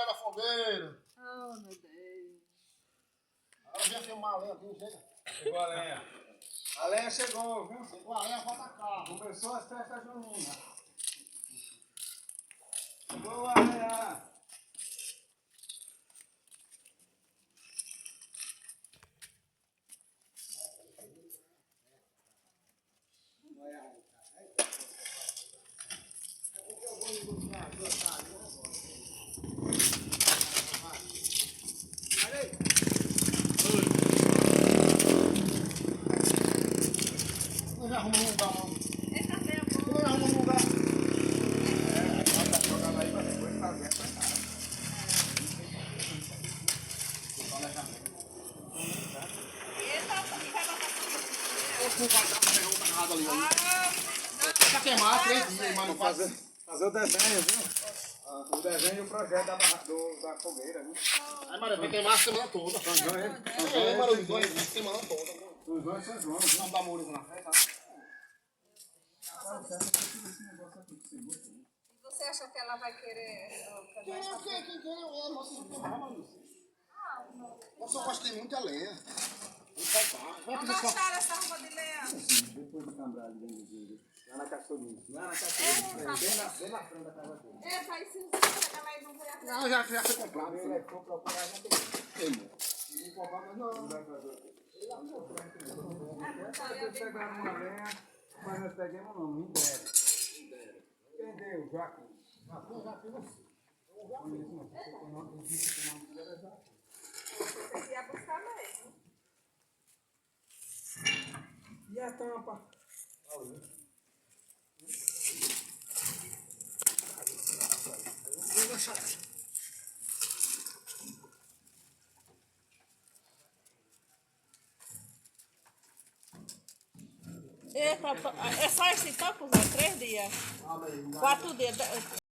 lenha na fogueira. Oh, meu Deus. Agora vem filmar a lenha aqui, chega. Chegou a lenha. A lenha chegou, viu? Chegou a lenha, volta cá. Começou as festas juninas. Chegou a lenha. Já arruma um lugar, mano. Essa veia boa. Já arruma um lugar. Tá jogando aí pra depois fazer essa cara. Essa vai botar tudo. Esse não vai dar pra pegar outra errada ali. Ah, Pra queimar 3 dias, mas não faz. Fazer o desenho, viu? O desenho e o projeto da fogueira, viu? Aí, Maria, vai queimar a semana toda. São João, É, Maria, os dois, a semana toda. os dois São João. Não dá muro na festa. você acha que ela vai querer Quem é? Nossa, isso não é Maria. Nossa, eu gostei muito da lenha. Vou faltar. Vai Não fazer só. gostaram essa roupa de leão? Depois do cambrado, lá na Castolinha. Lá na Castolinha. Bem na frente da casa dele. Essa aí, se você ela aí não vai atrás. Não, já foi comprado. Ele é for procurar, não tem. Não comprar, mas não. Não vai fazer. Vocês pegaram uma lenha, mas nós pegamos não, não deram. Entendeu, Joaquim? Você ia buscar mesmo. E a tampa? É só esse topo, Zé? 3 dias. 4 dias.